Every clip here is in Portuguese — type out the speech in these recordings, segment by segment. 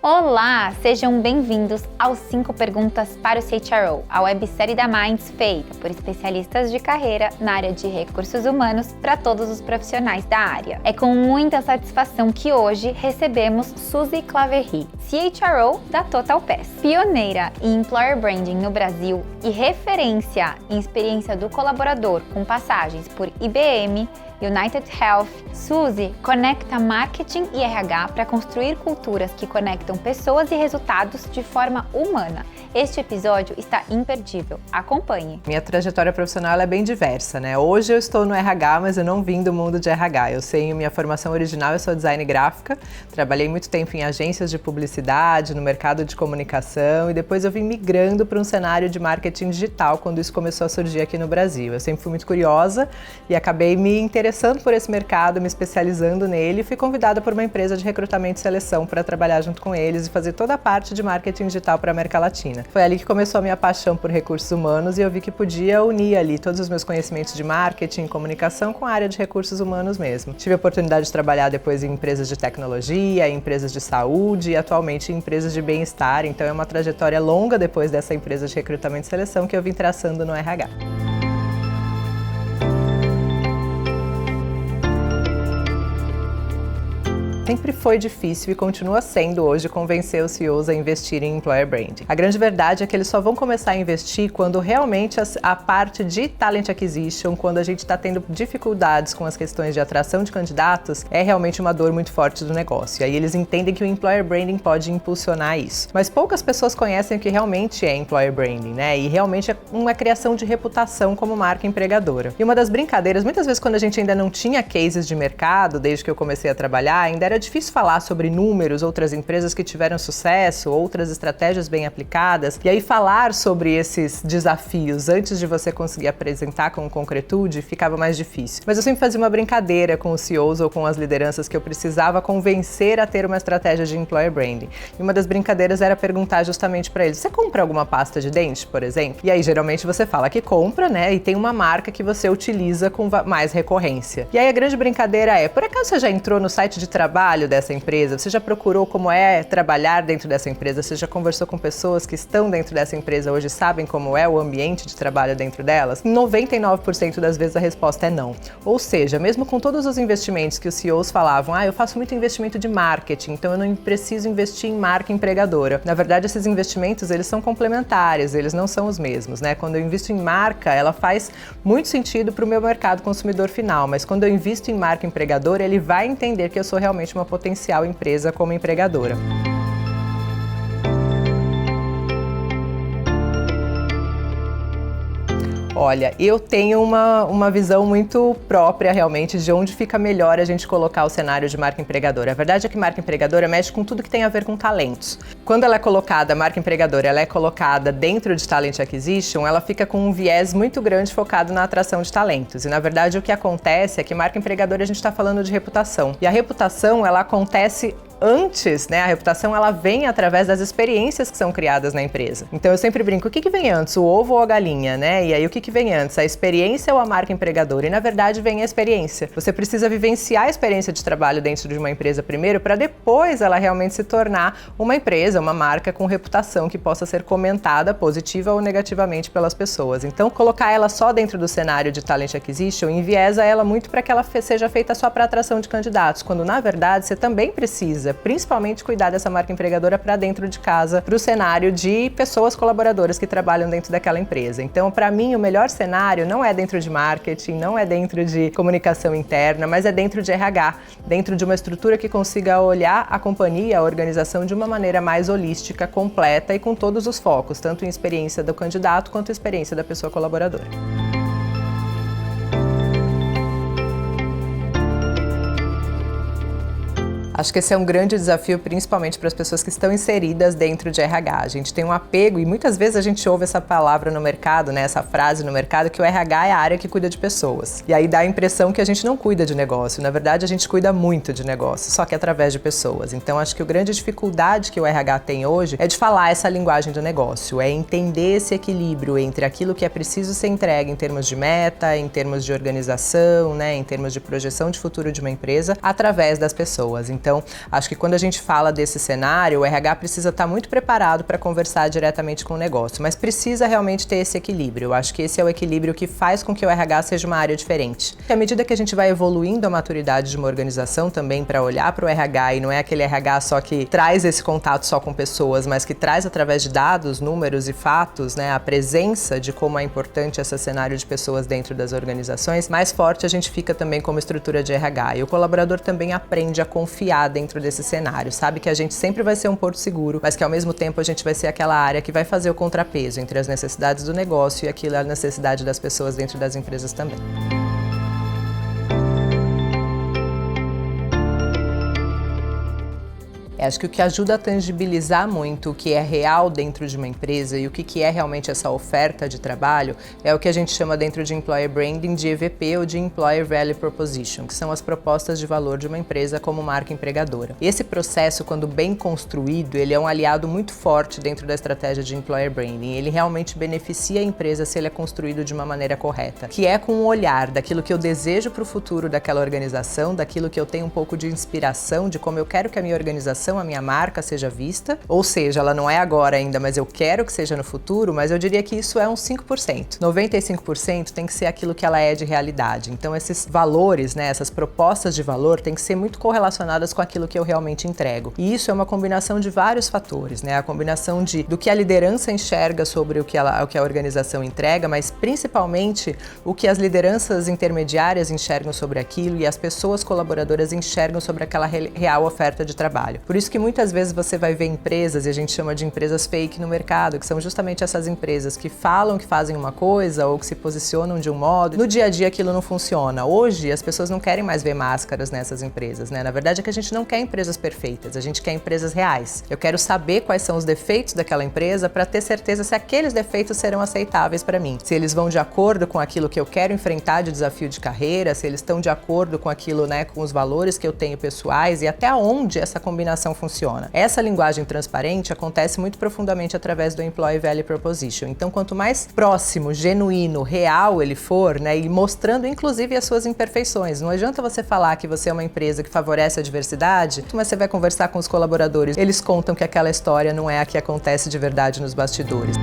Olá, sejam bem-vindos aos 5 perguntas para o CHRO, a websérie da Minds feita por especialistas de carreira na área de recursos humanos para todos os profissionais da área. É com muita satisfação que hoje recebemos Suzy Claverry, CHRO da TotalPass. Pioneira em Employer Branding no Brasil e referência em experiência do colaborador com passagens por IBM, United Health, Suzy conecta marketing e RH para construir culturas que conectam pessoas e resultados de forma humana. Este episódio está imperdível. Acompanhe! Minha trajetória profissional é bem diversa, né? Hoje eu estou no RH, mas eu não vim do mundo de RH. Eu tenho minha formação original, eu sou design gráfica, trabalhei muito tempo em agências de publicidade, no mercado de comunicação e depois eu vim migrando para um cenário de marketing digital quando isso começou a surgir aqui no Brasil. Eu sempre fui muito curiosa e acabei me interessando por esse mercado, me especializando nele e fui convidada por uma empresa de recrutamento e seleção para trabalhar junto com eles e fazer toda a parte de marketing digital para a América Latina. Foi ali que começou a minha paixão por recursos humanos e eu vi que podia unir ali todos os meus conhecimentos de marketing e comunicação com a área de recursos humanos mesmo. Tive a oportunidade de trabalhar depois em empresas de tecnologia, em empresas de saúde e atualmente em empresas de bem-estar, então é uma trajetória longa depois dessa empresa de recrutamento e seleção que eu vim traçando no RH. Sempre foi difícil e continua sendo hoje convencer os CEOs a investirem em Employer Branding. A grande verdade é que eles só vão começar a investir quando realmente a parte de Talent Acquisition, quando a gente está tendo dificuldades com as questões de atração de candidatos, é realmente uma dor muito forte do negócio. E aí eles entendem que o Employer Branding pode impulsionar isso. Mas poucas pessoas conhecem o que realmente é Employer Branding, né? E realmente é uma criação de reputação como marca empregadora. E uma das brincadeiras, muitas vezes quando a gente ainda não tinha cases de mercado, desde que eu comecei a trabalhar, ainda era difícil falar sobre números, outras empresas que tiveram sucesso, outras estratégias bem aplicadas, e aí falar sobre esses desafios antes de você conseguir apresentar com concretude ficava mais difícil. Mas eu sempre fazia uma brincadeira com os CEOs ou com as lideranças que eu precisava convencer a ter uma estratégia de Employer Branding. E uma das brincadeiras era perguntar justamente para eles: você compra alguma pasta de dente, por exemplo? E aí geralmente você fala que compra, né? E tem uma marca que você utiliza com mais recorrência. E aí a grande brincadeira é: por acaso você já entrou no site de trabalho dessa empresa? Você já procurou como é trabalhar dentro dessa empresa? Você já conversou com pessoas que estão dentro dessa empresa hoje, sabem como é o ambiente de trabalho dentro delas? 99% das vezes a resposta é não. Ou seja, mesmo com todos os investimentos que os CEOs falavam: eu faço muito investimento de marketing, então eu não preciso investir em marca empregadora. Na verdade, esses investimentos, eles são complementares, eles não são os mesmos, né? Quando eu invisto em marca, ela faz muito sentido para o meu mercado consumidor final, mas quando eu invisto em marca empregadora, ele vai entender que eu sou realmente uma potencial empresa como empregadora. Olha, eu tenho uma visão muito própria realmente de onde fica melhor a gente colocar o cenário de marca empregadora. A verdade é que marca empregadora mexe com tudo que tem a ver com talentos. Quando ela é colocada, a marca empregadora, ela é colocada dentro de Talent Acquisition, ela fica com um viés muito grande focado na atração de talentos. E na verdade o que acontece é que marca empregadora a gente está falando de reputação. E a reputação, ela acontece antes, né? A reputação, ela vem através das experiências que são criadas na empresa. Então eu sempre brinco: o que vem antes, o ovo ou a galinha, né? E aí o que vem antes, a experiência ou a marca empregadora? E na verdade vem a experiência. Você precisa vivenciar a experiência de trabalho dentro de uma empresa primeiro, para depois ela realmente se tornar uma empresa, uma marca com reputação que possa ser comentada positiva ou negativamente pelas pessoas. Então colocar ela só dentro do cenário de Talent Acquisition enviesa ela muito para que ela seja feita só para atração de candidatos, quando na verdade você também precisa principalmente cuidar dessa marca empregadora para dentro de casa, para o cenário de pessoas colaboradoras que trabalham dentro daquela empresa. Então, para mim, o melhor cenário não é dentro de marketing, não é dentro de comunicação interna, mas é dentro de RH, dentro de uma estrutura que consiga olhar a companhia, a organização de uma maneira mais holística, completa e com todos os focos, tanto em experiência do candidato quanto em experiência da pessoa colaboradora. Acho que esse é um grande desafio, principalmente para as pessoas que estão inseridas dentro de RH. A gente tem um apego e muitas vezes a gente ouve essa palavra no mercado, né, essa frase no mercado, que o RH é a área que cuida de pessoas. E aí dá a impressão que a gente não cuida de negócio. Na verdade, a gente cuida muito de negócio, só que através de pessoas. Então, acho que a grande dificuldade que o RH tem hoje é de falar essa linguagem do negócio, é entender esse equilíbrio entre aquilo que é preciso ser entregue em termos de meta, em termos de organização, né, em termos de projeção de futuro de uma empresa, através das pessoas. Então, Então, acho que quando a gente fala desse cenário, o RH precisa estar muito preparado para conversar diretamente com o negócio, mas precisa realmente ter esse equilíbrio. Eu acho que esse é o equilíbrio que faz com que o RH seja uma área diferente. E à medida que a gente vai evoluindo a maturidade de uma organização também para olhar para o RH, e não é aquele RH só que traz esse contato só com pessoas, mas que traz através de dados, números e fatos, né, a presença de como é importante esse cenário de pessoas dentro das organizações, mais forte a gente fica também como estrutura de RH. E o colaborador também aprende a confiar dentro desse cenário, sabe que a gente sempre vai ser um porto seguro, mas que ao mesmo tempo a gente vai ser aquela área que vai fazer o contrapeso entre as necessidades do negócio e aquilo, a necessidade das pessoas dentro das empresas também. Acho que o que ajuda a tangibilizar muito o que é real dentro de uma empresa e o que é realmente essa oferta de trabalho é o que a gente chama dentro de Employer Branding de EVP ou de Employer Value Proposition, que são as propostas de valor de uma empresa como marca empregadora. Esse processo, quando bem construído, ele é um aliado muito forte dentro da estratégia de Employer Branding. Ele realmente beneficia a empresa se ele é construído de uma maneira correta, que é com o olhar daquilo que eu desejo para o futuro daquela organização, daquilo que eu tenho um pouco de inspiração, de como eu quero que a minha organização, a minha marca seja vista, ou seja, ela não é agora ainda, mas eu quero que seja no futuro, mas eu diria que isso é uns 5%. 95% tem que ser aquilo que ela é de realidade. Então esses valores, né, essas propostas de valor têm que ser muito correlacionadas com aquilo que eu realmente entrego. E isso é uma combinação de vários fatores, né? A combinação do que a liderança enxerga sobre o que a organização entrega, mas principalmente o que as lideranças intermediárias enxergam sobre aquilo e as pessoas colaboradoras enxergam sobre aquela real oferta de trabalho. Por isso que muitas vezes você vai ver empresas, e a gente chama de empresas fake no mercado, que são justamente essas empresas que falam que fazem uma coisa ou que se posicionam de um modo, no dia a dia aquilo não funciona. Hoje as pessoas não querem mais ver máscaras nessas empresas, né? Na verdade é que a gente não quer empresas perfeitas, a gente quer empresas reais. Eu quero saber quais são os defeitos daquela empresa para ter certeza se aqueles defeitos serão aceitáveis para mim, se eles vão de acordo com aquilo que eu quero enfrentar de desafio de carreira, se eles estão de acordo com aquilo, né, com os valores que eu tenho pessoais e até onde essa combinação funciona. Essa linguagem transparente acontece muito profundamente através do Employee Value Proposition. Então, quanto mais próximo, genuíno, real ele for, né, e mostrando inclusive as suas imperfeições. Não adianta você falar que você é uma empresa que favorece a diversidade, mas você vai conversar com os colaboradores, eles contam que aquela história não é a que acontece de verdade nos bastidores.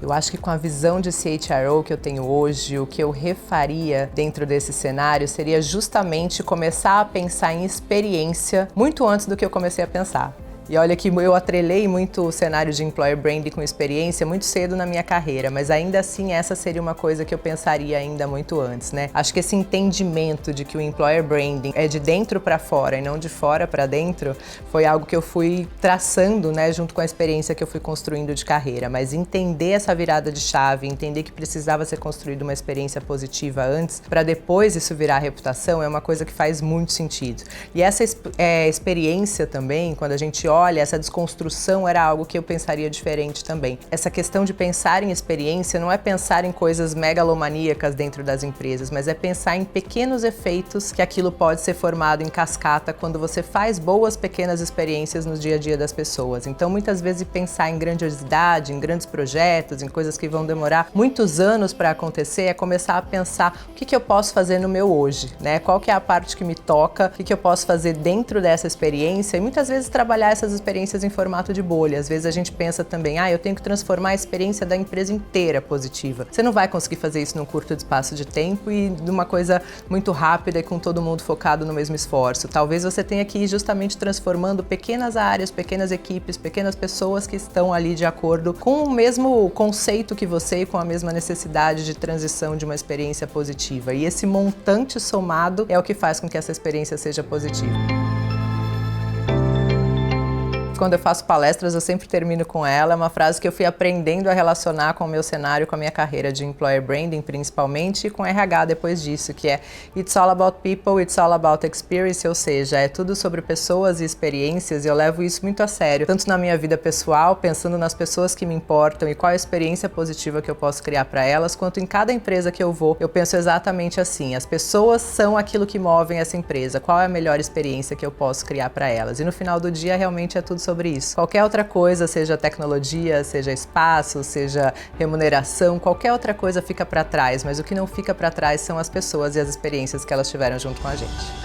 Eu acho que com a visão de CHRO que eu tenho hoje, o que eu refaria dentro desse cenário seria justamente começar a pensar em experiência muito antes do que eu comecei a pensar. E olha que eu atrelei muito o cenário de Employer Branding com experiência muito cedo na minha carreira, mas ainda assim essa seria uma coisa que eu pensaria ainda muito antes, né? Acho que esse entendimento de que o Employer Branding é de dentro para fora e não de fora para dentro foi algo que eu fui traçando, né, junto com a experiência que eu fui construindo de carreira. Mas entender essa virada de chave, entender que precisava ser construída uma experiência positiva antes, para depois isso virar reputação, é uma coisa que faz muito sentido. E essa experiência também, quando a gente olha, essa desconstrução era algo que eu pensaria diferente também. Essa questão de pensar em experiência não é pensar em coisas megalomaníacas dentro das empresas, mas é pensar em pequenos efeitos que aquilo pode ser formado em cascata quando você faz boas pequenas experiências no dia a dia das pessoas. Então, muitas vezes pensar em grandiosidade, em grandes projetos, em coisas que vão demorar muitos anos para acontecer, é começar a pensar o que eu posso fazer no meu hoje, né? Qual que é a parte que me toca, o que eu posso fazer dentro dessa experiência e muitas vezes trabalhar essas experiências em formato de bolha. Às vezes a gente pensa também, eu tenho que transformar a experiência da empresa inteira positiva. Você não vai conseguir fazer isso num curto espaço de tempo e numa coisa muito rápida e com todo mundo focado no mesmo esforço. Talvez você tenha que ir justamente transformando pequenas áreas, pequenas equipes, pequenas pessoas que estão ali de acordo com o mesmo conceito que você e com a mesma necessidade de transição de uma experiência positiva. E esse montante somado é o que faz com que essa experiência seja positiva. Quando eu faço palestras, eu sempre termino com ela. É uma frase que eu fui aprendendo a relacionar com o meu cenário, com a minha carreira de Employer Branding, principalmente, e com RH depois disso, que é It's all about people, it's all about experience, ou seja, é tudo sobre pessoas e experiências, e eu levo isso muito a sério, tanto na minha vida pessoal, pensando nas pessoas que me importam e qual a experiência positiva que eu posso criar para elas, quanto em cada empresa que eu vou, eu penso exatamente assim, as pessoas são aquilo que movem essa empresa, qual é a melhor experiência que eu posso criar para elas, e no final do dia realmente é tudo sobre isso. Qualquer outra coisa, seja tecnologia, seja espaço, seja remuneração, qualquer outra coisa fica para trás, mas o que não fica para trás são as pessoas e as experiências que elas tiveram junto com a gente.